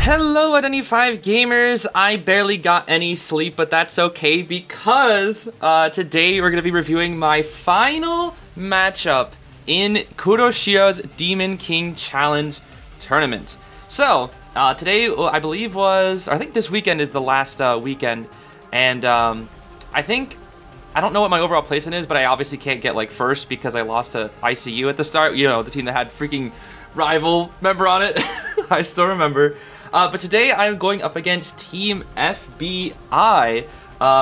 Hello Identity5 gamers, I barely got any sleep, but that's okay because today we're going to be reviewing my final matchup in Kuroshiro's Demon King Challenge Tournament. So, today I believe I think this weekend is the last weekend, and I don't know what my overall placement is, but I obviously can't get like first because I lost to ICU at the start, you know, the team that had freaking rival member on it. I still remember. But today I'm going up against Team FBI,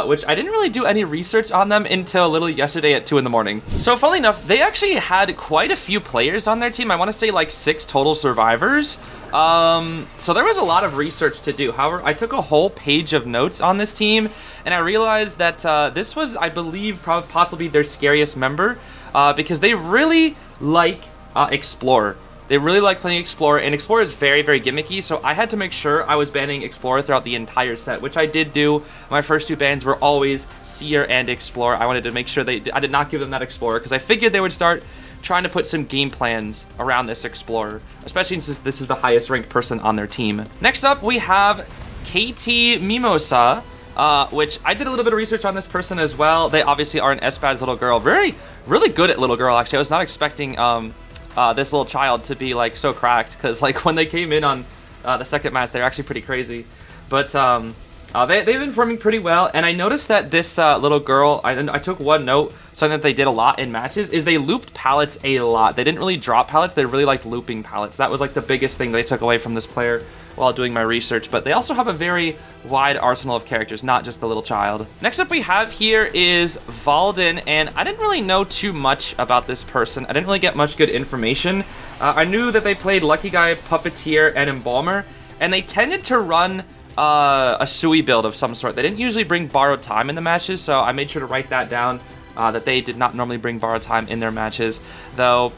which I didn't really do any research on them until literally yesterday at 2 in the morning. So funnily enough, they actually had quite a few players on their team. I want to say like 6 total survivors. So there was a lot of research to do. However, I took a whole page of notes on this team, and I realized that this was, I believe, possibly their scariest member, because they really like Explorer. They really like playing Explorer, and Explorer is very, very gimmicky, so I had to make sure I was banning Explorer throughout the entire set, which I did do. My first 2 bans were always Seer and Explorer. I wanted to make sure I did not give them that Explorer, because I figured they would start trying to put some game plans around this Explorer, especially since this is the highest ranked person on their team. Next up, we have KT Mimosa, which I did a little bit of research on this person as well. They obviously are an S-Bad's little girl. Really good at little girl, actually. I was not expecting this little child to be like so cracked, because like when they came in on the second match, they're actually pretty crazy. But they've been performing pretty well, and I noticed that this little girl, I took one note, something that they did a lot in matches, is they looped pallets a lot. They didn't really drop pallets, they really liked looping pallets. That was like the biggest thing they took away from this player while doing my research. But they also have a very wide arsenal of characters, not just the little child. Next up we have here is Valden, and I didn't really know too much about this person. I didn't really get much good information. I knew that they played Lucky Guy, Puppeteer, and Embalmer, and they tended to run a Sui build of some sort. They didn't usually bring Borrowed Time in the matches, so I made sure to write that down, that they did not normally bring Borrowed Time in their matches, though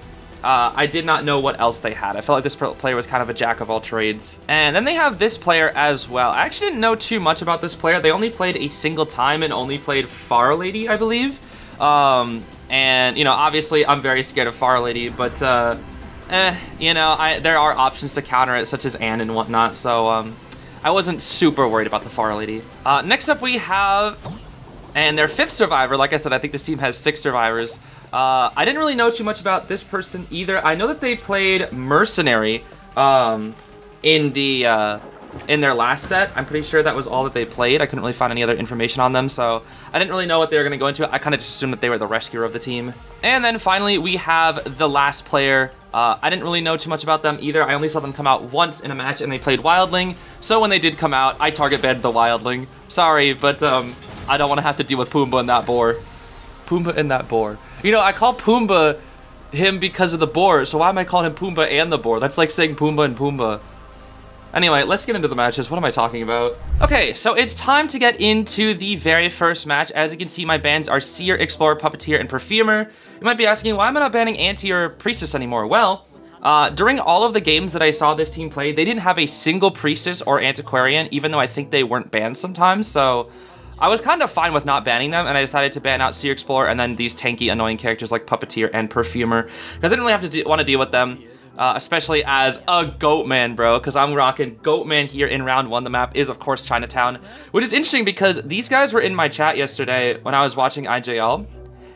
I did not know what else they had. I felt like this player was kind of a jack of all trades. And then they have this player as well. I actually didn't know too much about this player. They only played a single time and only played Far Lady, I believe. And, you know, obviously I'm very scared of Far Lady, but, you know, there are options to counter it, such as Anne and whatnot, so, I wasn't super worried about the Far Lady. Next up we have, and their 5th survivor. Like I said, I think this team has 6 survivors. I didn't really know too much about this person either. I know that they played Mercenary in their last set. I'm pretty sure that was all that they played. I couldn't really find any other information on them, so I didn't really know what they were going to go into. I kind of just assumed that they were the rescuer of the team. And then finally, we have the last player. I didn't really know too much about them either. I only saw them come out once in a match, and they played Wildling. So when they did come out, I target banned the Wildling. Sorry, but I don't want to have to deal with Pumbaa and that boar. Pumbaa and that boar. You know, I call Pumbaa him because of the boar, so why am I calling him Pumbaa and the boar? That's like saying Pumbaa and Pumbaa. Anyway, let's get into the matches. What am I talking about? Okay, so it's time to get into the very first match. As you can see, my bans are Seer, Explorer, Puppeteer, and Perfumer. You might be asking, why am I not banning Anti or Priestess anymore? Well, during all of the games that I saw this team play, they didn't have a single Priestess or Antiquarian, even though I think they weren't banned sometimes, so I was kind of fine with not banning them, and I decided to ban out Seer, Explorer, and then these tanky, annoying characters like Puppeteer and Perfumer, because I didn't really have to want to deal with them. Especially as a Goatman, bro, because I'm rocking Goatman here in round 1. The map is, of course, Chinatown, which is interesting because these guys were in my chat yesterday when I was watching IJL,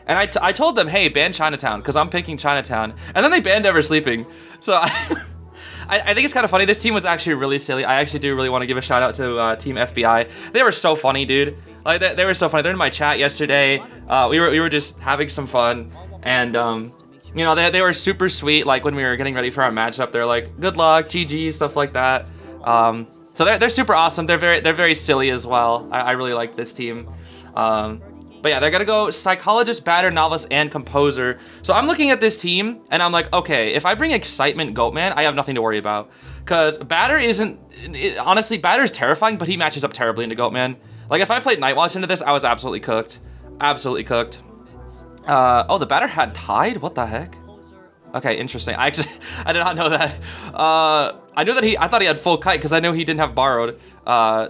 and I told them, hey, ban Chinatown, because I'm picking Chinatown, and then they banned Ever Sleeping. So I think it's kind of funny. This team was actually really silly. I actually do really want to give a shout out to Team FBI. They were so funny, dude. Like they were so funny. They're in my chat yesterday. We were just having some fun, and you know, they were super sweet. Like when we were getting ready for our matchup, they're like, good luck, GG, stuff like that. So they're super awesome. They're very silly as well. I really like this team. But yeah, they're gonna go Psychologist, Batter, Novelist, and Composer. So I'm looking at this team, and I'm like, okay, if I bring Excitement Goatman, I have nothing to worry about. Because Batter honestly, Batter's terrifying, but he matches up terribly into Goatman. Like, if I played Night Watch into this, I was absolutely cooked. Absolutely cooked. Oh, the Batter had Tide? What the heck? Okay, interesting. I did not know that. I knew that I thought he had full kite because I knew he didn't have borrowed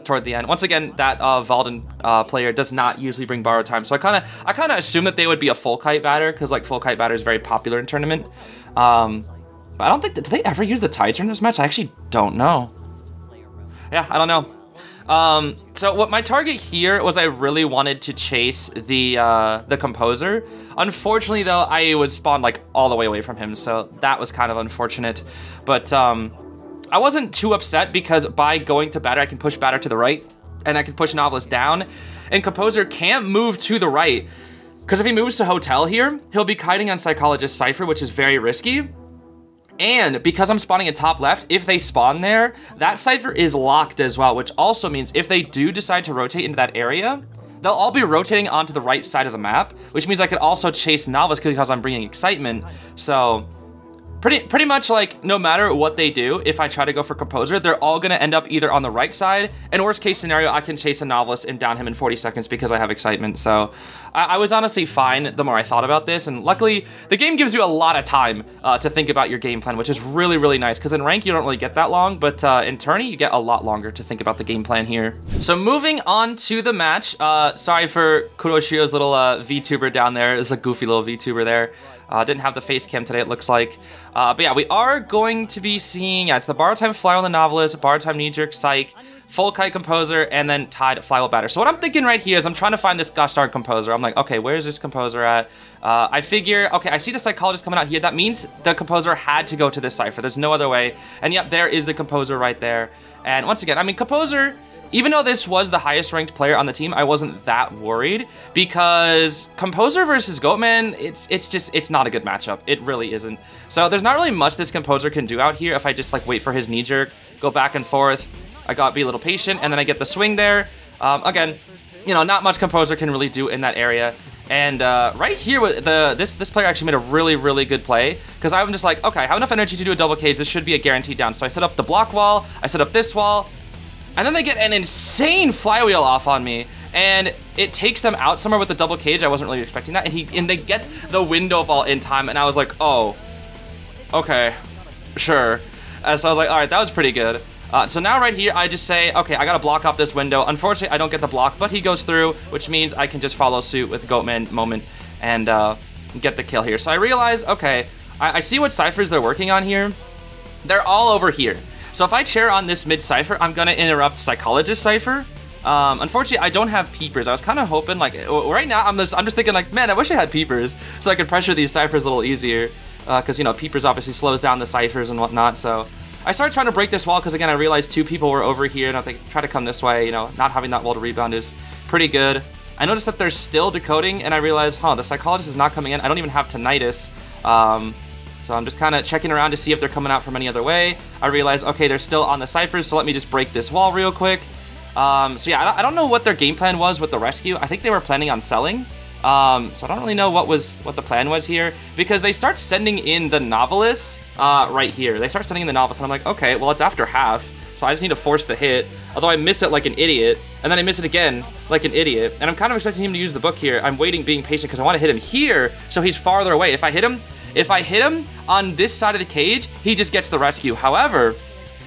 toward the end. Once again, that Valden player does not usually bring borrowed time, so I kind of assumed that they would be a full kite batter because like full kite batter is very popular in tournament. But I don't think did they ever use the Tides in this match? I actually don't know. yeah, I don't know. So what my target here was I really wanted to chase the composer. Unfortunately, though, I was spawned like all the way away from him, so that was kind of unfortunate. But I wasn't too upset because by going to batter, I can push batter to the right, and I can push novelist down, and composer can't move to the right because if he moves to hotel here, he'll be kiting on psychologist cipher, which is very risky. And because I'm spawning in top left, if they spawn there, that cipher is locked as well, which also means if they do decide to rotate into that area, they'll all be rotating onto the right side of the map, which means I could also chase novelist because I'm bringing excitement. So pretty much like no matter what they do, if I try to go for composer, they're all gonna end up either on the right side, and worst case scenario, I can chase a novelist and down him in 40 seconds because I have excitement. So I was honestly fine the more I thought about this, and luckily the game gives you a lot of time to think about your game plan, which is really, really nice, because in rank you don't really get that long, but in tourney you get a lot longer to think about the game plan here. So moving on to the match, sorry for Kuroshiro's little VTuber down there. There's a goofy little VTuber there. Didn't have the face cam today, it looks like. But yeah, we are going to be seeing, it's the borrow time fly on the novelist, borrow time knee-jerk psych, full kite composer, and then tied flywheel batter. So what I'm thinking right here is I'm trying to find this gosh darn composer. I'm like, okay, where's this composer at? I figure, okay, I see the psychologist coming out here. That means the composer had to go to this cipher. There's no other way. And yep, there is the composer right there. And once again, I mean, composer, even though this was the highest ranked player on the team, I wasn't that worried because composer versus Goatman, it's not a good matchup. It really isn't. So there's not really much this composer can do out here if I just like wait for his knee jerk, go back and forth. I gotta be a little patient, and then I get the swing there. Again, you know, not much composer can really do in that area. And right here, this player actually made a really, really good play because I'm just like, okay, I have enough energy to do a double cage. This should be a guaranteed down. So I set up the block wall, I set up this wall, and then they get an insane flywheel off on me, and it takes them out somewhere with the double cage. I wasn't really expecting that, and they get the window ball in time, and I was like, oh, okay, sure. So I was like, all right, that was pretty good. So now right here, I just say, okay, I gotta block off this window. Unfortunately, I don't get the block, but he goes through, which means I can just follow suit with Goatman moment and get the kill here. So I realize, okay, I see what ciphers they're working on here. They're all over here. So if I chair on this mid cipher, I'm gonna interrupt psychologist cipher. Unfortunately, I don't have peepers. I was kind of hoping, like, right now, I'm just thinking, like, man, I wish I had peepers so I could pressure these ciphers a little easier. Because, you know, peepers obviously slows down the ciphers and whatnot, so I started trying to break this wall because, again, I realized two people were over here, and I think try to come this way, you know, not having that wall to rebound is pretty good. I noticed that they're still decoding, and I realized, huh, the psychologist is not coming in. I don't even have tinnitus. So I'm just kind of checking around to see if they're coming out from any other way. I realized, okay, they're still on the ciphers, so let me just break this wall real quick. So yeah, I don't know what their game plan was with the rescue. I think they were planning on selling. So I don't really know what the plan was here, because they start sending in the novelist right here. They start sending in the novelist, and I'm like, okay, well, it's after half, so I just need to force the hit, although I miss it like an idiot, and then I miss it again like an idiot, and I'm kind of expecting him to use the book here. I'm waiting, being patient, because I want to hit him here, so he's farther away. If I hit him on this side of the cage, he just gets the rescue. However,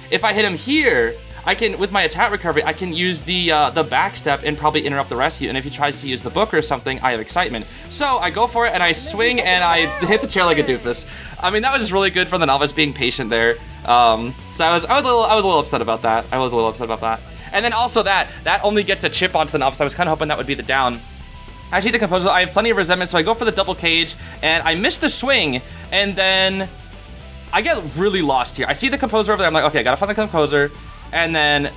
if I hit him here, I can, with my attack recovery, I can use the back step and probably interrupt the rescue. And if he tries to use the book or something, I have excitement. So I go for it and I swing and I hit the chair like a doofus. I mean, that was just really good for the novice being patient there. So I was a little upset about that. And then also that only gets a chip onto the novice. I was kind of hoping that would be the down. Actually, the composer, I have plenty of resentment, so I go for the double cage and I miss the swing, and then I get really lost here. I see the composer over there. I'm like, okay, I gotta find the composer. And then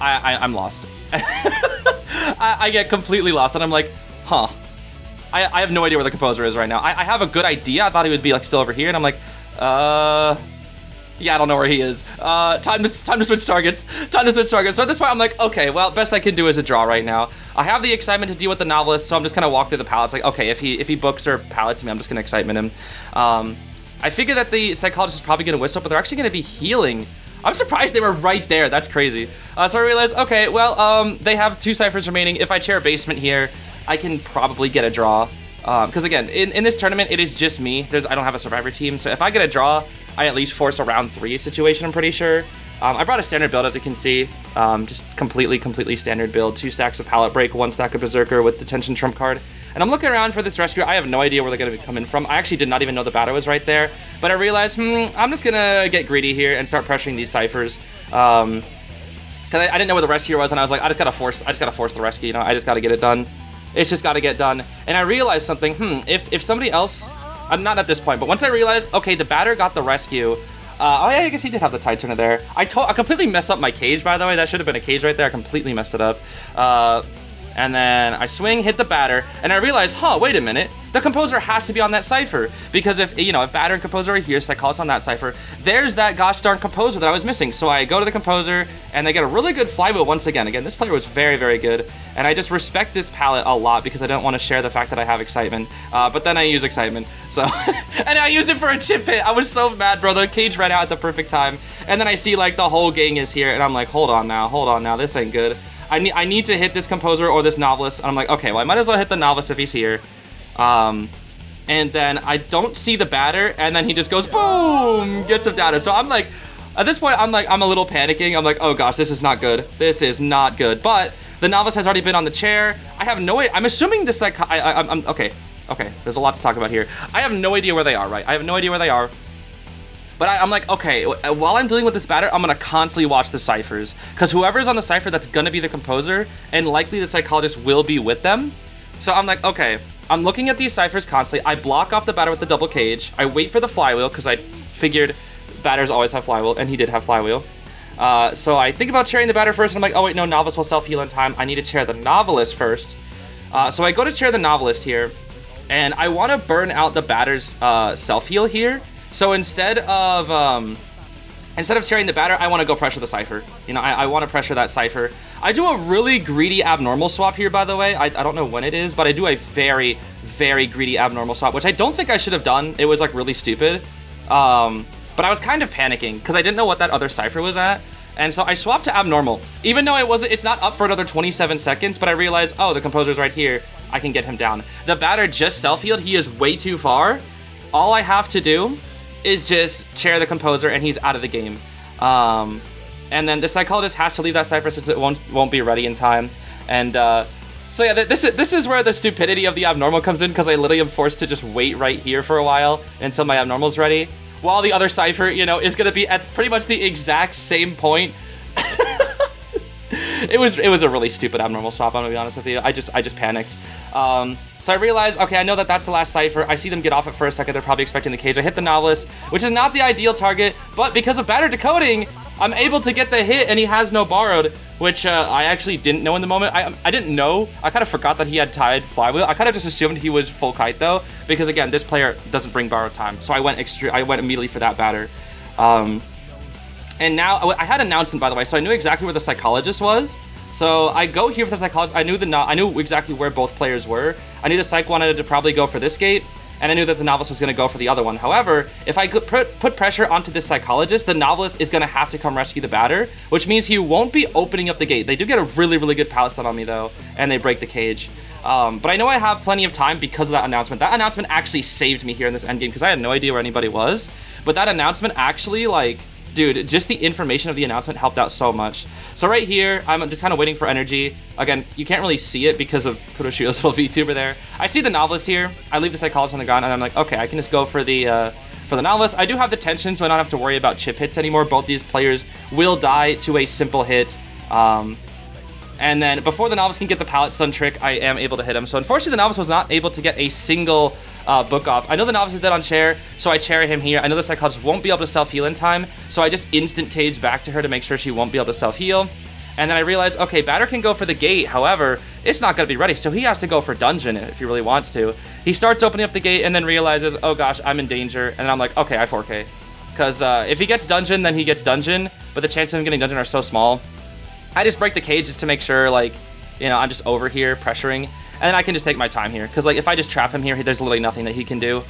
I'm lost. I get completely lost, and I'm like, huh. I have no idea where the composer is right now. I have a good idea. I thought he would be like still over here, and I'm like, yeah, I don't know where he is. Time to switch targets. So at this point, I'm like, okay, well, best I can do is a draw right now. I have the excitement to deal with the novelist, so I'm just gonna walk through the pallets. Like, okay, if he books or pallets me, I'm just gonna excitement him. I figure that the psychologist is probably gonna whistle, but they're actually gonna be healing. I'm surprised they were right there. That's crazy. So I realized, okay, well, they have 2 ciphers remaining. If I chair basement here, I can probably get a draw. Because again, in this tournament, it is just me. I don't have a survivor team. So if I get a draw, I at least force a round 3 situation, I'm pretty sure. I brought a standard build, as you can see. Just completely standard build. 2 stacks of pallet break, 1 stack of berserker with detention trump card. And I'm looking around for this rescue. I have no idea where they're going to be coming from. I actually did not even know the battle was right there. But I realized, I'm just going to get greedy here and start pressuring these ciphers. Because I didn't know where the rescue was, and I was like, I just gotta force the rescue, you know, I just gotta get it done. It's just gotta get done. And I realized something, if somebody else, not at this point, but once I realized, okay, the batter got the rescue. Oh yeah, I guess he did have the tide turner there. I completely messed up my cage, by the way. That should have been a cage right there. I completely messed it up. And then I swing, hit the batter, and I realized, wait a minute. The composer has to be on that cipher, because if batter and composer are here, psychologist on that cipher, there's that gosh darn composer that I was missing. So I go to the composer, and they get a really good flywheel once again. Again, this player was very, very good, and I just respect this palette a lot because I don't want to share the fact that I have excitement. But then I use excitement, so and I use it for a chip hit. I was so mad, bro. The cage ran out at the perfect time, and then I see like the whole gang is here, and I'm like, hold on now, this ain't good. I need to hit this composer or this novelist. And I'm like, okay, well, I might as well hit the novelist if he's here. And then I don't see the batter, and then he just goes, boom, gets him down. So I'm like, at this point, I'm a little panicking. I'm like, oh gosh, this is not good. This is not good. But the novelist has already been on the chair. I have no idea. I'm assuming this, like, I'm okay. There's a lot to talk about here. I have no idea where they are, right? I have no idea where they are. But I'm like, okay, while I'm dealing with this batter, I'm gonna constantly watch the ciphers. Because whoever's on the cipher, that's gonna be the composer, and likely the psychologist will be with them. So I'm like, okay, I'm looking at these ciphers constantly. I block off the batter with the double cage. I wait for the flywheel, because I figured batters always have flywheel, and he did have flywheel. So I think about chairing the batter first, and I'm like, oh wait, no, novelist will self-heal in time. I need to chair the novelist first. So I go to chair the novelist here, and I want to burn out the batter's self-heal here. So instead of chairing the batter, I want to go pressure the cipher. You know, I want to pressure that cipher. I do a really greedy abnormal swap here, by the way. I don't know when it is, but I do a very, very greedy abnormal swap, which I don't think I should have done. It was like really stupid. But I was kind of panicking because I didn't know what that other cipher was at. And so I swapped to abnormal, even though it's not up for another 27 seconds, but I realized, oh, the composer's right here. I can get him down. The batter just self-healed. He is way too far. All I have to do is just chair the composer, and he's out of the game. And then the psychologist has to leave that cipher since it won't be ready in time. And so yeah, this is where the stupidity of the abnormal comes in, because I literally am forced to just wait right here for a while until my abnormal's ready, while the other cipher, you know, is gonna be at pretty much the exact same point. It was a really stupid abnormal swap, I'm gonna be honest with you. I just panicked. So I realized, okay, I know that that's the last cipher. I see them get off it for a second. They're probably expecting the cage. I hit the novelist, which is not the ideal target, but because of batter decoding, I'm able to get the hit, and he has no borrowed, which I actually didn't know in the moment. I didn't know. I kind of forgot that he had tied flywheel. I kind of just assumed he was full kite, though, because, again, this player doesn't bring borrowed time. So I went immediately for that batter. And now, I had an announcement, by the way, so I knew exactly where the psychologist was. So I go here for the psychologist. I knew exactly where both players were. I knew the psych wanted to probably go for this gate, and I knew that the novelist was going to go for the other one. However, if I could put pressure onto this psychologist, the novelist is going to have to come rescue the batter, which means he won't be opening up the gate. They do get a really, really good pallet stun on me, though, and they break the cage. But I know I have plenty of time because of that announcement. That announcement actually saved me here in this endgame, because I had no idea where anybody was. But that announcement actually, like, dude, just the information of the announcement helped out so much. So right here, I'm just kind of waiting for energy. Again, you can't really see it because of Kuroshiro's little VTuber there. I see the novelist here. I leave the psychologist on the ground, and I'm like, okay, I can just go for the novelist. I do have the tension, so I don't have to worry about chip hits anymore. Both these players will die to a simple hit. And then before the novelist can get the pallet stun trick, I am able to hit him. So unfortunately, the novelist was not able to get a single book off. I know the novice is dead on chair, so I chair him here. I know the psychologist won't be able to self-heal in time, so I just instant cage back to her to make sure she won't be able to self-heal. And then I realized, okay, batter can go for the gate. However, it's not going to be ready, so he has to go for dungeon if he really wants to. He starts opening up the gate and then realizes, oh gosh, I'm in danger. And then I'm like, okay, I 4K. Because if he gets dungeon, then he gets dungeon, but the chances of him getting dungeon are so small. I just break the cage just to make sure, like, you know, I'm just over here pressuring. And then I can just take my time here. Because, like, if I just trap him here, there's literally nothing that he can do.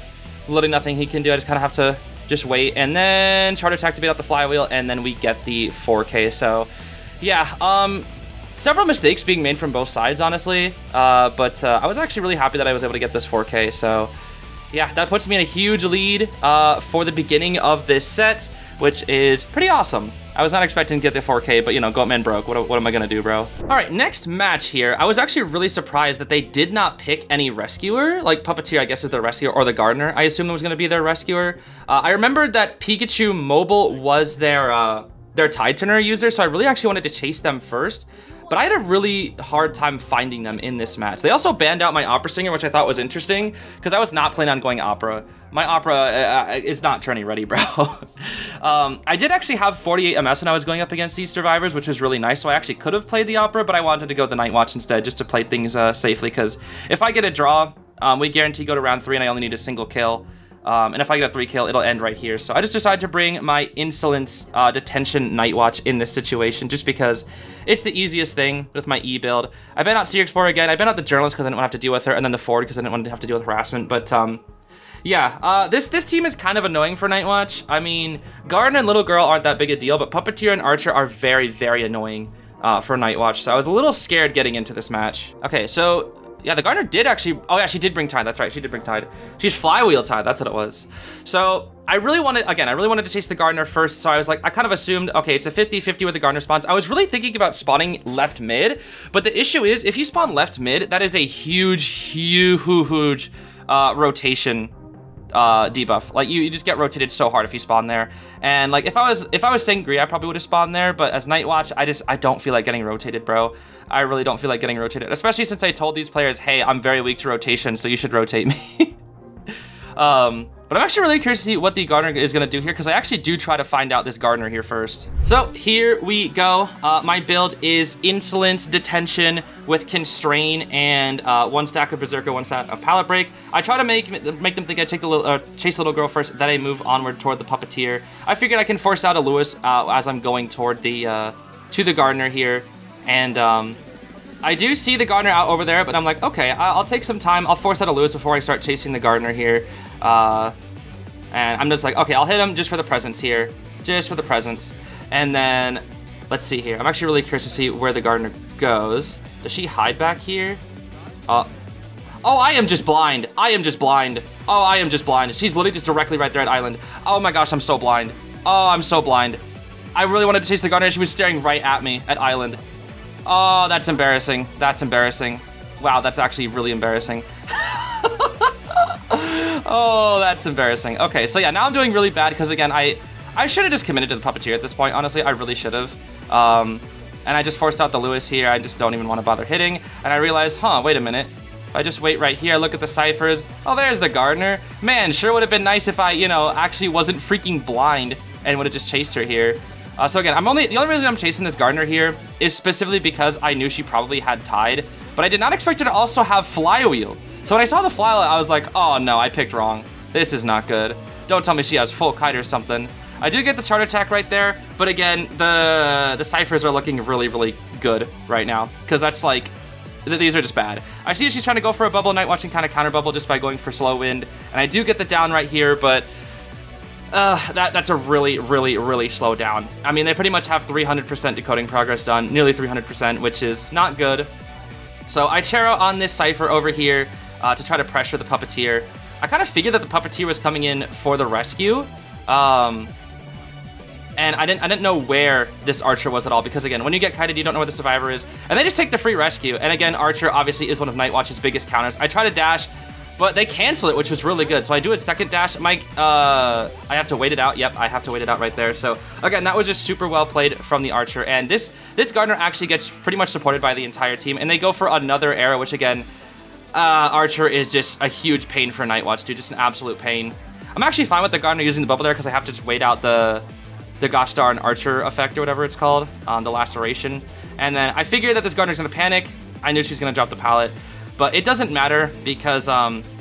Literally nothing he can do. I just kind of have to just wait. And then charter to activate out the flywheel. And then we get the 4K. So, yeah. Several mistakes being made from both sides, honestly. But I was actually really happy that I was able to get this 4K. So, yeah, that puts me in a huge lead for the beginning of this set, which is pretty awesome. I was not expecting to get the 4K, but, you know, Goatman broke. What am I going to do, bro? All right, next match here. I was actually really surprised that they did not pick any rescuer. Like, Puppeteer, I guess, is their rescuer, or the Gardener. I assumed it was going to be their rescuer. I remembered that Pikachu Mobile was their their Tide Turner user, so I really actually wanted to chase them first. But I had a really hard time finding them in this match. They also banned out my Opera Singer, which I thought was interesting, because I was not planning on going Opera. My Opera is not tourney ready, bro. I did actually have 48 MS when I was going up against these survivors, which was really nice, so I actually could have played the Opera, but I wanted to go the Night Watch instead, just to play things safely, because if I get a draw, we guarantee go to round 3, and I only need a single kill. And if I get a 3 kill, it'll end right here. So I just decided to bring my Insolence Detention Night Watch in this situation, just because it's the easiest thing with my E build. I banned out Sea Explorer again. I banned out the Journalist because I didn't want to have to deal with her, and then the Ford because I didn't want to have to deal with harassment. But yeah, this team is kind of annoying for Night Watch. I mean, Garden and Little Girl aren't that big a deal, but Puppeteer and Archer are very, very annoying for Night Watch. So I was a little scared getting into this match. Okay, so yeah, the Gardener did actually, oh yeah, she did bring Tide, that's right, she did bring Tide. She's Flywheel Tide, that's what it was. So I really wanted to chase the Gardener first, so I was like, I kind of assumed, okay, it's a 50-50 with the Gardener spawns. I was really thinking about spawning left mid, but the issue is, if you spawn left mid, that is a huge rotation debuff. Like you just get rotated so hard if you spawn there. And like if I was Sangria, I probably would have spawned there, but as Night Watch, I don't feel like getting rotated, bro. I really don't feel like getting rotated, especially since I told these players, hey, I'm very weak to rotation, so you should rotate me. But I'm actually really curious to see what the Gardener is going to do here, because I actually do try to find out this Gardener here first. So here we go. My build is Insolence, Detention with Constrain, and 1 stack of Berserker, 1 stack of Pallet Break. I try to make them think I take the chase the Little Girl first, then I move onward toward the Puppeteer. I figured I can force out a Lewis as I'm going toward the to the Gardener here, and I do see the Gardener out over there, but I'm like, okay, I'll take some time. I'll force out a Lewis before I start chasing the Gardener here. And I'm just like, okay, I'll hit him just for the presence here. Just for the presence. And then, let's see here. I'm actually really curious to see where the Gardener goes. Does she hide back here? Oh, I am just blind. I am just blind. Oh, I am just blind. She's literally just directly right there at Island. Oh my gosh, I'm so blind. Oh, I'm so blind. I really wanted to chase the Gardener. She was staring right at me at Island. Oh, that's embarrassing. That's embarrassing. Wow, that's actually really embarrassing. Oh, that's embarrassing. Okay, so yeah, now I'm doing really bad because, again, I should have just committed to the Puppeteer at this point. Honestly, I really should have. And I just forced out the Lewis here. I just don't even want to bother hitting. And I realized, huh, wait a minute. If I just wait right here, look at the ciphers. Oh, there's the Gardener. Man, sure would have been nice if I, you know, actually wasn't freaking blind and would have just chased her here. So again, the only reason I'm chasing this Gardener here is specifically because I knew she probably had Tide, but I did not expect her to also have Flywheel. So when I saw the Flywheel, I was like, oh no, I picked wrong. This is not good. Don't tell me she has full kite or something. I do get the chart attack right there, but again, the ciphers are looking really, really good right now, because that's like, these are just bad. I see she's trying to go for a bubble, Night Watching kind of counter bubble just by going for slow wind, and I do get the down right here, but that's a really, really, really slow down. I mean, they pretty much have 300% decoding progress done, nearly 300%, which is not good. So I Charo on this cipher over here to try to pressure the Puppeteer. I kind of figured that the Puppeteer was coming in for the rescue, and I didn't know where this Archer was at all, because again, when you get kited, you don't know where the survivor is, and they just take the free rescue. And again, Archer obviously is one of Night Watch's biggest counters. I try to dash, but they cancel it, which was really good. So I do a second dash. I have to wait it out. Yep, I have to wait it out right there. So again, that was just super well played from the Archer. And this Gardener actually gets pretty much supported by the entire team, and they go for another arrow, which again, Archer is just a huge pain for Night Watch, dude. Just an absolute pain. I'm actually fine with the Gardener using the bubble there because I have to just wait out the gosh darn Archer effect or whatever it's called, the laceration. And then I figured that this Gardener's gonna panic. I knew she was gonna drop the pallet, but it doesn't matter because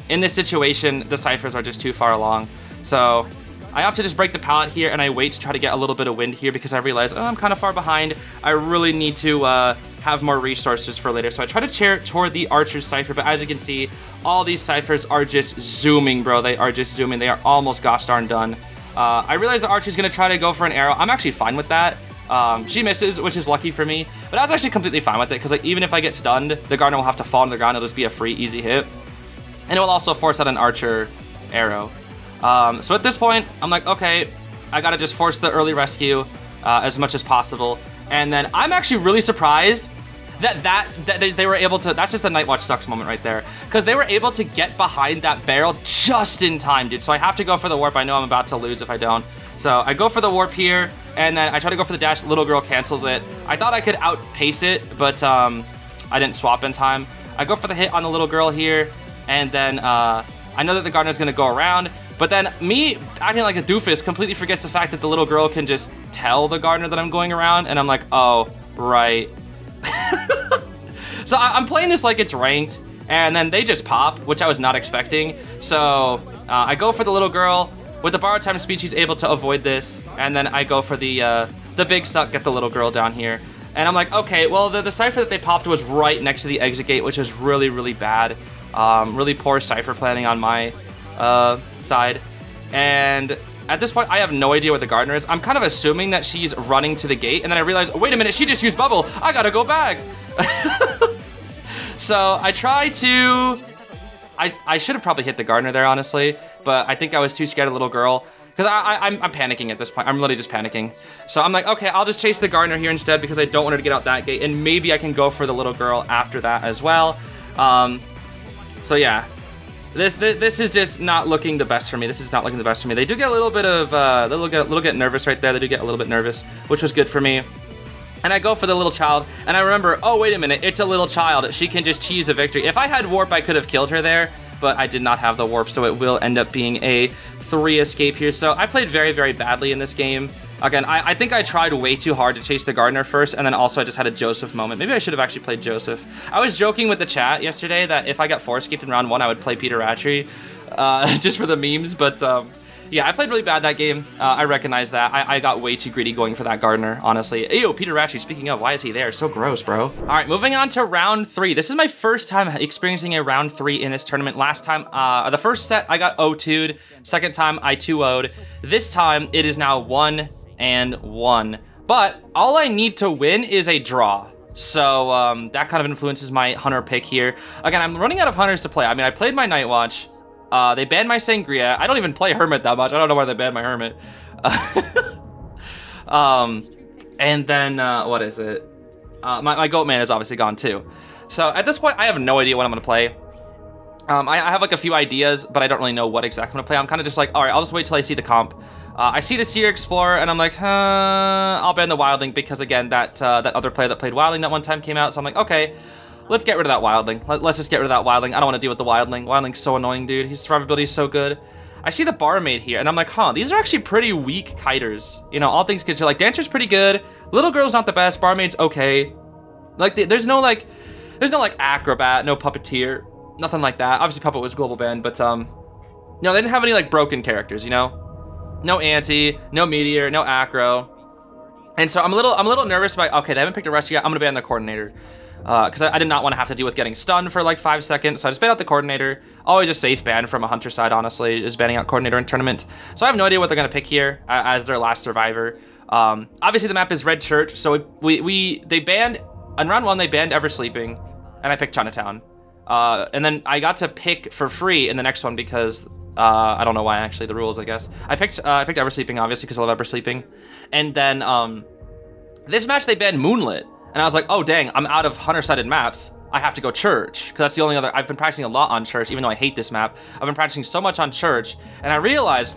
in this situation, the ciphers are just too far along. So I opt to just break the pallet here, and I wait to try to get a little bit of wind here because I realize, oh, I'm kind of far behind. I really need to have more resources for later. So I try to chair toward the Archer's cipher, but as you can see, all these ciphers are just zooming, bro. They are just zooming. They are almost gosh darn done. I realize the Archer's gonna try to go for an arrow. I'm actually fine with that. She misses, which is lucky for me, but I was actually completely fine with it because like even if I get stunned, the Gardener will have to fall on the ground. It'll just be a free, easy hit, and it will also force out an Archer arrow. So at this point, I'm like, okay, I gotta just force the early rescue as much as possible. And then I'm actually really surprised that they were able to, that's just a Night Watch sucks moment right there, because they were able to get behind that barrel just in time, dude. So I have to go for the warp. I know I'm about to lose if I don't. So I go for the warp here, and then I try to go for the dash. Little girl cancels it. I thought I could outpace it, but I didn't swap in time. I go for the hit on the little girl here, and then I know that the gardener's gonna go around, but then me acting like a doofus completely forgets the fact that the little girl can just tell the gardener that I'm going around, and I'm like, oh, right. So I'm playing this like it's ranked, and then they just pop, which I was not expecting. So I go for the little girl. With the borrowed time speed, she's able to avoid this, and then I go for the big suck, get the little girl down here. And I'm like, okay, well, the cipher that they popped was right next to the exit gate, which is really, really bad. Really poor cipher planning on my side. And at this point, I have no idea where the gardener is. I'm kind of assuming that she's running to the gate, and then I realize, wait a minute, she just used bubble. I gotta go back. So I try to... I should have probably hit the gardener there, honestly, but I think I was too scared of the little girl. Because I'm panicking at this point. I'm literally just panicking. So I'm like, okay, I'll just chase the gardener here instead because I don't want her to get out that gate, and maybe I can go for the little girl after that as well. So yeah, this is just not looking the best for me. This is not looking the best for me. They do get a little bit of, a little get nervous right there. They do get a little bit nervous, which was good for me. And I go for the little child, and I remember, oh, wait a minute, it's a little child. She can just cheese a victory. If I had warp, I could have killed her there, but I did not have the warp, so it will end up being a 3 escape here. So I played very, very badly in this game. Again, I think I tried way too hard to chase the gardener first, and then also I just had a Joseph moment. Maybe I should have actually played Joseph. I was joking with the chat yesterday that if I got 4 escaped in round 1, I would play Peter Ratchery, just for the memes, but... yeah, I played really bad that game. I recognize that. I got way too greedy going for that gardener, honestly. Ew, Peter Ratchery, speaking of, why is he there? So gross, bro. All right, moving on to round 3. This is my first time experiencing a round 3 in this tournament. Last time, the first set, I got 0-2'd. Second time, I 2-0'd. This time, it is now 1-1. But all I need to win is a draw. So that kind of influences my hunter pick here. Again, I'm running out of hunters to play. I mean, I played my Night Watch. They banned my Sangria. I don't even play Hermit that much. I don't know why they banned my Hermit. And then, what is it? My Goatman is obviously gone too. So at this point, I have no idea what I'm gonna play. I have like a few ideas, but I don't really know what exactly I'm gonna play. I'm kind of just like, all right, I'll just wait till I see the comp. I see the Seer Explorer, and I'm like, I'll ban the Wildling because again, that other player that played Wildling that one time came out. So I'm like, okay. Let's get rid of that Wildling. Let's just get rid of that Wildling. I don't want to deal with the Wildling. Wildling's so annoying, dude. His survivability is so good. I see the Barmaid here, and I'm like, huh, these are actually pretty weak kiters. You know, all things considered. Like, Dancer's pretty good. Little Girl's not the best. Barmaid's okay. Like, there's no Acrobat, no Puppeteer, nothing like that. Obviously, Puppet was global banned, but, no, they didn't have any, like, broken characters, you know? No Anti, no Meteor, no Acro. And so I'm a little nervous about, okay, they haven't picked a rescue yet. I'm gonna ban the Coordinator. Because I did not want to have to deal with getting stunned for like 5 seconds, so I just banned out the Coordinator. Always a safe ban from a Hunter side, honestly, is banning out Coordinator in tournament. So I have no idea what they're going to pick here as their last survivor. Obviously the map is Red Church, so they banned, in round 1 they banned Ever Sleeping, and I picked Chinatown. And then I got to pick for free in the next one because, I don't know why actually, the rules I guess. I picked Ever Sleeping obviously because I love Ever Sleeping. And then this match they banned Moonlit. And I was like, oh, dang, I'm out of hunter-sided maps. I have to go Church, because that's the only other... I've been practicing a lot on Church, even though I hate this map. I've been practicing so much on Church, and I realized,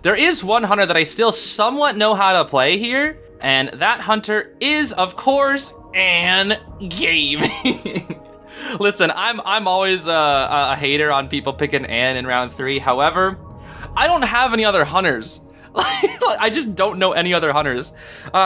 there is one hunter that I still somewhat know how to play here, and that hunter is, of course, Ann Gaming. Listen, I'm always a hater on people picking Ann in round 3. However, I don't have any other hunters. I just don't know any other hunters.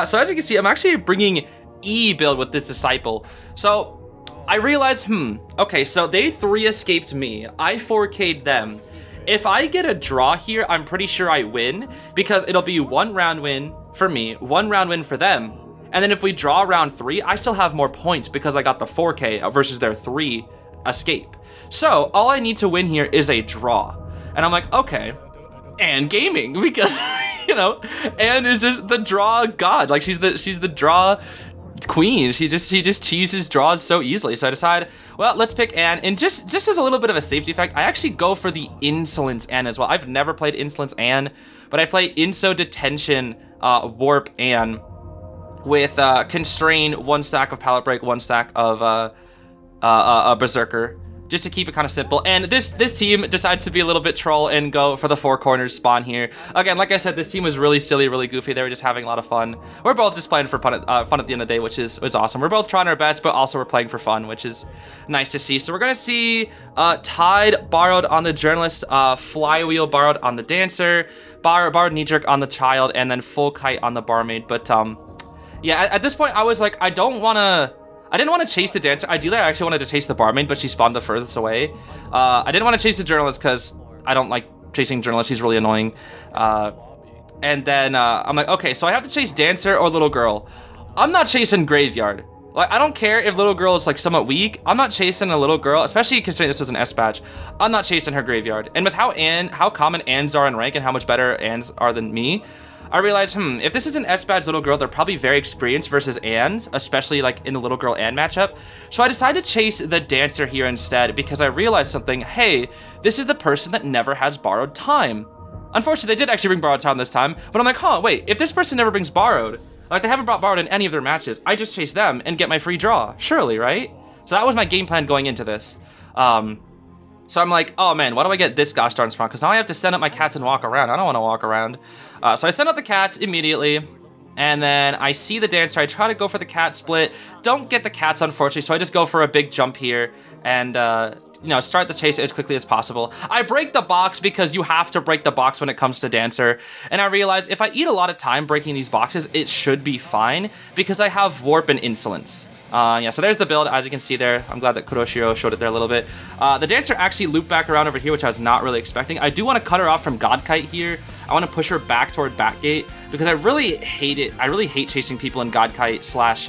So as you can see, I'm actually bringing E build with this Disciple. So I realized, okay, so they 3 escaped me. I 4K'd them. If I get a draw here, I'm pretty sure I win because it'll be 1 round win for me, 1 round win for them. And then if we draw round 3, I still have more points because I got the 4K versus their 3 escape. So all I need to win here is a draw. And I'm like, okay, and Gaming, because you know, Ann is just the draw god. Like she's the draw queen. She just cheeses draws so easily. So I decide, well, let's pick Ann. And just as a little bit of a safety effect, I actually go for the Insolence Ann as well. I've never played Insolence Ann, but I play Inso Detention Warp Ann with Constrain, 1 stack of Pallet Break, 1 stack of Berserker just to keep it kind of simple. And this team decides to be a little bit troll and go for the 4 corners spawn here. Again, like I said, this team was really silly, really goofy. They were just having a lot of fun. We're both just playing for fun at the end of the day, which is awesome. We're both trying our best, but also we're playing for fun, which is nice to see. So we're gonna see Tide borrowed on the journalist, Flywheel borrowed on the dancer, borrowed knee jerk on the child, and then full kite on the barmaid. But yeah, at this point I was like, I didn't want to chase the dancer. Ideally, I actually wanted to chase the barmaid, but she spawned the furthest away. I didn't want to chase the journalist because I don't like chasing journalists. She's really annoying. And then I'm like, okay, so I have to chase dancer or little girl. I'm not chasing graveyard. Like, I don't care if little girl is like somewhat weak. I'm not chasing a little girl, especially considering this is an S badge. I'm not chasing her graveyard. And with how common Anns are in rank and how much better Anns are than me, I realized, if this is an S badge little girl, they're probably very experienced versus Anns, especially like in the little girl Ann matchup. So I decided to chase the dancer here instead because I realized something. Hey, this is the person that never has borrowed time. Unfortunately, they did actually bring borrowed time this time, but I'm like, huh, wait, if this person never brings borrowed, like they haven't brought borrowed in any of their matches, I just chase them and get my free draw, surely, right? So that was my game plan going into this. So I'm like, oh man, why do I get this gosh darn spawn? Because now I have to send up my cats and walk around. I don't want to walk around. So I send out the cats immediately, and then I see the dancer. I try to go for the cat split. Don't get the cats, unfortunately, so I just go for a big jump here and, you know, start the chase as quickly as possible. I break the box because you have to break the box when it comes to dancer, and I realize if I eat a lot of time breaking these boxes, it should be fine because I have warp and insolence. Yeah, so there's the build, as you can see there. I'm glad that Kuroshiro showed it there a little bit. The dancer actually looped back around over here, which I was not really expecting. I do want to cut her off from God Kite here. I want to push her back toward Backgate because I really hate it. I really hate chasing people in God Kite slash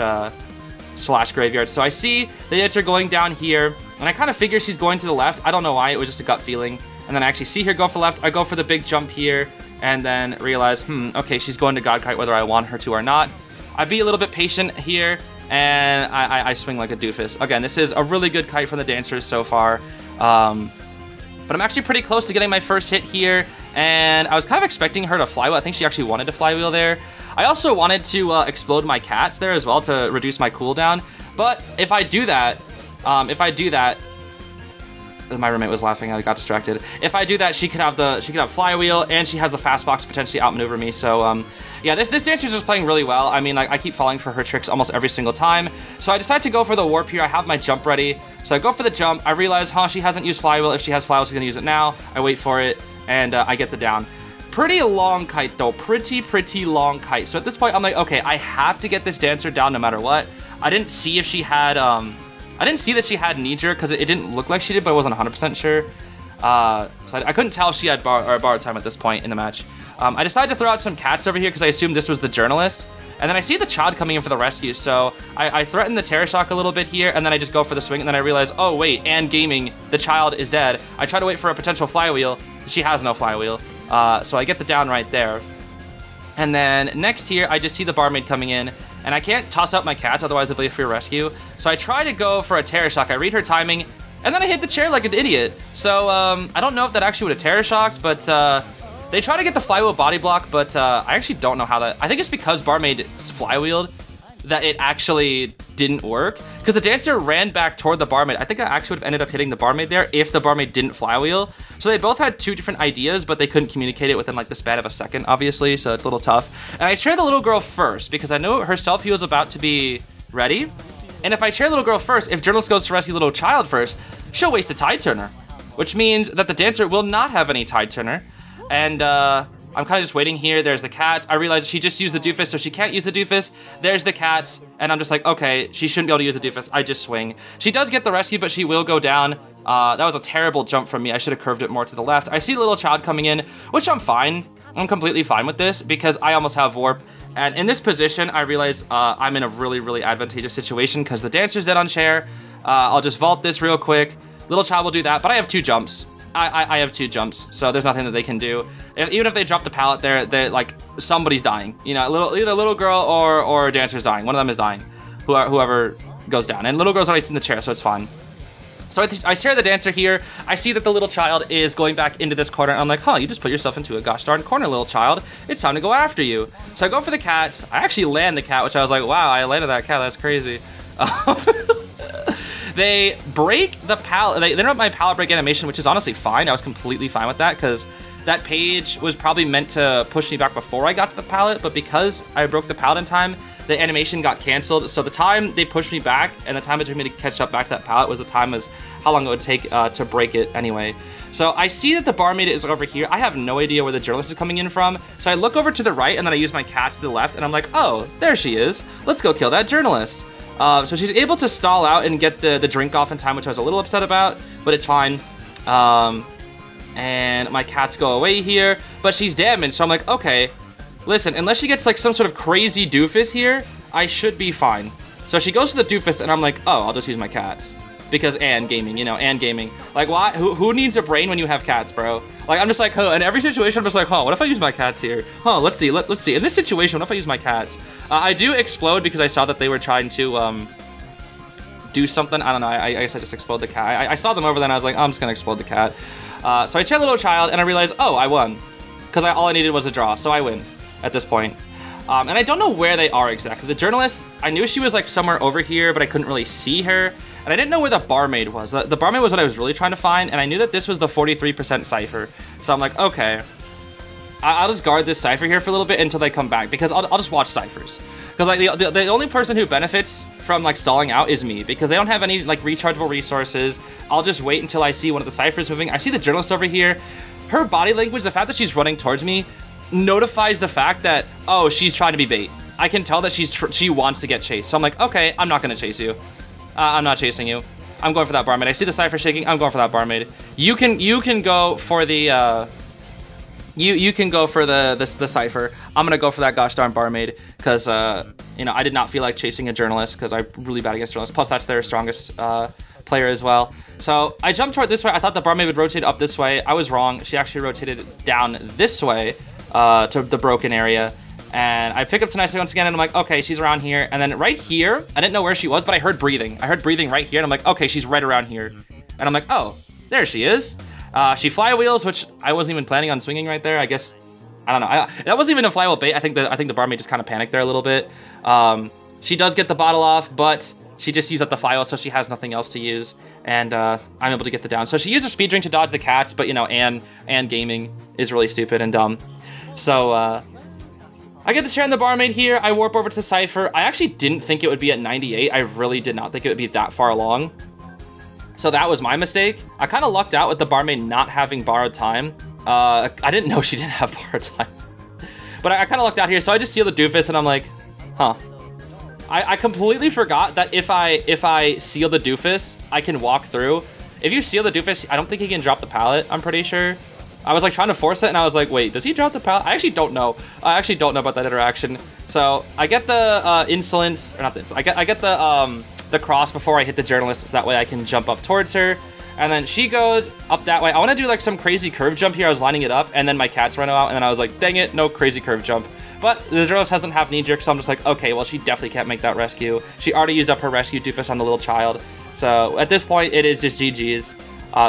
Graveyard. So I see the dancer going down here, and I kind of figure she's going to the left. I don't know why, it was just a gut feeling. And then I actually see her go for left. I go for the big jump here, and then realize, okay, she's going to God Kite whether I want her to or not. I be a little bit patient here, and I swing like a doofus. Again, this is a really good kite from the dancers so far. But I'm actually pretty close to getting my first hit here, and I was kind of expecting her to flywheel. I think she actually wanted to flywheel there. I also wanted to explode my cats there as well to reduce my cooldown. But if I do that, my roommate was laughing. I got distracted. If I do that, she could have flywheel, and she has the fast box to potentially outmaneuver me. So yeah, this dancer's just playing really well. I mean, like, I keep falling for her tricks almost every single time. So I decide to go for the warp here. I have my jump ready. So I go for the jump. I realize, she hasn't used flywheel. If she has flywheel, she's gonna use it now. I wait for it, and I get the down. Pretty long kite though, pretty long kite. So at this point, I'm like, okay, I have to get this dancer down no matter what. I didn't see if she had, I didn't see that she had knee jerk because it didn't look like she did, but I wasn't 100% sure. So I couldn't tell if she had borrowed time at this point in the match. I decided to throw out some cats over here because I assumed this was the journalist. And then I see the child coming in for the rescue, so I threaten the Terror Shock a little bit here, and then I just go for the swing, and then I realize, oh wait, and gaming, the child is dead. I try to wait for a potential flywheel. She has no flywheel. So I get the down right there. And then next here, I just see the barmaid coming in, and I can't toss out my cats, otherwise it'll be a free rescue. So I try to go for a Terror Shock. I read her timing, and then I hit the chair like an idiot. So I don't know if that actually would have Terror Shocked, but they try to get the flywheel body block, but I actually don't know how that... I think it's because barmaid flywheeled that it actually didn't work, because the dancer ran back toward the barmaid. I think I actually would have ended up hitting the barmaid there if the barmaid didn't flywheel. So they both had two different ideas, but they couldn't communicate it within like the span of a second, obviously, so it's a little tough. And I chair the little girl first because I know her self-heal is about to be ready. And if I chair little girl first, if journalist goes to rescue little child first, she'll waste a tide turner, which means that the dancer will not have any tide turner. And I'm kind of just waiting here. There's the cats. I realize she just used the doofus, so she can't use the doofus. There's the cats, and I'm just like, okay, she shouldn't be able to use the doofus. I just swing. She does get the rescue, but she will go down. That was a terrible jump from me. I should have curved it more to the left. I see the little child coming in, which I'm fine. I'm completely fine with this because I almost have warp. And in this position, I realize I'm in a really, really advantageous situation because the dancer's dead on chair. I'll just vault this real quick. Little child will do that, but I have two jumps. I have two jumps, so there's nothing that they can do. Even if they drop the pallet there, they're like, somebody's dying. You know, either little girl or dancer's dying. One of them is dying, whoever goes down. And little girl's already in the chair, so it's fine. So I share the dancer here. I see that the little child is going back into this corner. I'm like, huh, you just put yourself into a gosh darn corner, little child. It's time to go after you. So I go for the cats. I actually land the cat, which I was like, wow, I landed that cat. That's crazy. They break the pallet. They interrupt my pallet break animation, which is honestly fine. I was completely fine with that because that page was probably meant to push me back before I got to the pallet, but because I broke the pallet in time, the animation got canceled. So the time they pushed me back and the time it took me to catch up back to that pallet was the time as how long it would take to break it anyway. So I see that the barmaid is over here. I have no idea where the journalist is coming in from. So I look over to the right and then I use my cats to the left and I'm like, oh, there she is. Let's go kill that journalist. So she's able to stall out and get the drink off in time, which I was a little upset about, but it's fine. And my cats go away here, but she's damaged. So I'm like, okay, listen, unless she gets like some sort of crazy doofus here, I should be fine. So she goes to the doofus and I'm like, oh, I'll just use my cats. Because and gaming, you know, and gaming. Like, why? Who needs a brain when you have cats, bro? Like, I'm just like, huh, in every situation, I'm just like, huh, what if I use my cats here? Huh, let's see, let's see. In this situation, what if I use my cats? I do explode because I saw that they were trying to, do something. I don't know, I guess I just exploded the cat. I saw them over there and I was like, oh, I'm just gonna explode the cat. So I checked the little child and I realized, oh, I won. Because all I needed was a draw, so I win at this point. And I don't know where they are exactly. The journalist, I knew she was like somewhere over here, but I couldn't really see her. And I didn't know where the barmaid was. The barmaid was what I was really trying to find, and I knew that this was the 43% cipher. So I'm like, okay, I'll just guard this cipher here for a little bit until they come back, because I'll just watch ciphers. Because like the only person who benefits from like stalling out is me, because they don't have any like rechargeable resources. I'll just wait until I see one of the ciphers moving. I see the journalist over here. Her body language, the fact that she's running towards me, notifies the fact that, oh, she's trying to be bait. I can tell that she wants to get chased. So I'm like, okay, I'm not gonna chase you. I'm not chasing you. I'm going for that barmaid. I see the cipher shaking. I'm going for that barmaid. You can go for the you can go for the cipher. I'm gonna go for that gosh darn barmaid because you know, I did not feel like chasing a journalist because I'm really bad against journalists. Plus that's their strongest player as well. So I jumped toward this way. I thought the barmaid would rotate up this way. I was wrong. She actually rotated down this way to the broken area. And I pick up Tonight's once again, and I'm like, okay, she's around here. And then right here, I didn't know where she was, but I heard breathing. I heard breathing right here, and I'm like, okay, she's right around here. And I'm like, oh, there she is. She flywheels, which I wasn't even planning on swinging right there. I guess, I don't know. That wasn't even a flywheel bait. I think the barmaid just kind of panicked there a little bit. She does get the bottle off, but she just used up the flywheel, so she has nothing else to use. And I'm able to get the down. So she used her speed drink to dodge the cats, but you know, and gaming is really stupid and dumb. So, I get to share in the barmaid here. I warp over to the cipher. I actually didn't think it would be at 98. I really did not think it would be that far along. So that was my mistake. I kind of lucked out with the barmaid not having borrowed time. I didn't know she didn't have borrowed time. But I kind of lucked out here. So I just seal the doofus and I'm like, huh. I completely forgot that if I seal the doofus, I can walk through. If you seal the doofus, I don't think he can drop the pallet, I'm pretty sure. I was like trying to force it and I was like, wait, does he drop the pallet? I actually don't know. I actually don't know about that interaction. So I get the insolence, or not the insolence, I get the cross before I hit the journalist, so that way I can jump up towards her. And then she goes up that way. I want to do like some crazy curve jump here. I was lining it up and then my cats ran out and then I was like, dang it, no crazy curve jump. But the journalist doesn't have knee jerk, so I'm just like, okay, well, she definitely can't make that rescue. She already used up her rescue doofus on the little child. So at this point, it is just GG's.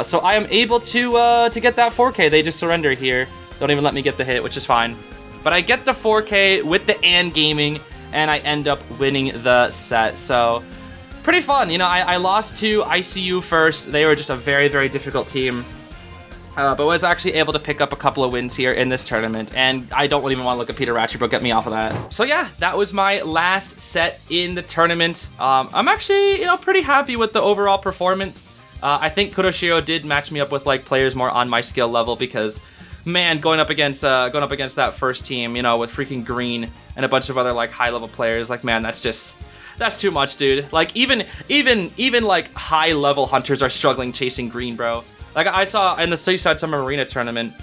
So I am able to get that 4K. They just surrender here. Don't even let me get the hit, which is fine. But I get the 4K with the and gaming, and I end up winning the set. So pretty fun. You know, I lost to ICU first. They were just a very, very difficult team. But was actually able to pick up a couple of wins here in this tournament. And I don't even want to look at Peter Ratchet, but get me off of that. So yeah, that was my last set in the tournament. I'm actually, you know, pretty happy with the overall performance. I think Kuroshiro did match me up with like players more on my skill level because, man, going up against that first team, you know, with freaking Green and a bunch of other like high level players, like, man, that's too much, dude. Like even like high level hunters are struggling chasing Green, bro. Like I saw in the Seaside Summer Marina tournament,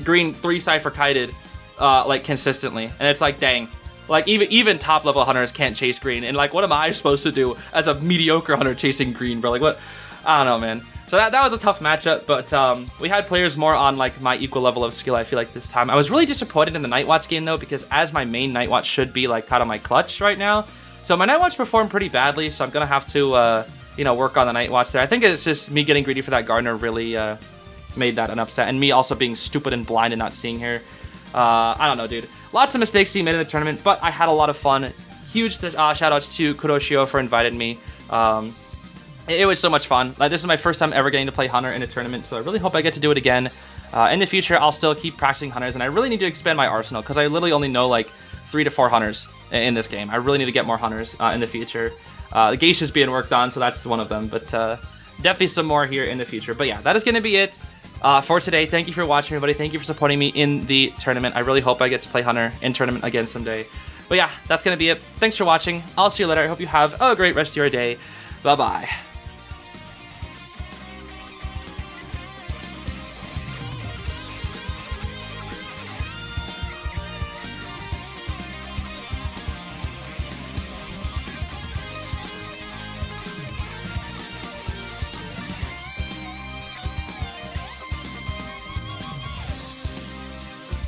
Green 3 cipher kited like consistently, and it's like, dang. Like even top level hunters can't chase Green, and like what am I supposed to do as a mediocre hunter chasing Green, bro? Like what? I don't know, man. So that was a tough matchup, but we had players more on like my equal level of skill, I feel like, this time. I was really disappointed in the Night Watch game though, because as my main Night Watch should be like kind of my clutch right now. So my Night Watch performed pretty badly, so I'm gonna have to you know, work on the Night Watch there. I think it's just me getting greedy for that Gardener really made that an upset, and me also being stupid and blind and not seeing her. I don't know, dude. Lots of mistakes he made in the tournament, but I had a lot of fun. Huge shout outs to Kuroshiro for inviting me. it was so much fun. Like, this is my first time ever getting to play Hunter in a tournament, so I really hope I get to do it again. In the future, I'll still keep practicing Hunters, and I really need to expand my arsenal, because I literally only know like 3 to 4 Hunters in this game. I really need to get more Hunters in the future. The Geisha's being worked on, so that's one of them, but definitely some more here in the future. But yeah, that is going to be it for today. Thank you for watching, everybody. Thank you for supporting me in the tournament. I really hope I get to play Hunter in tournament again someday. But yeah, that's going to be it. Thanks for watching. I'll see you later. I hope you have a great rest of your day. Bye-bye.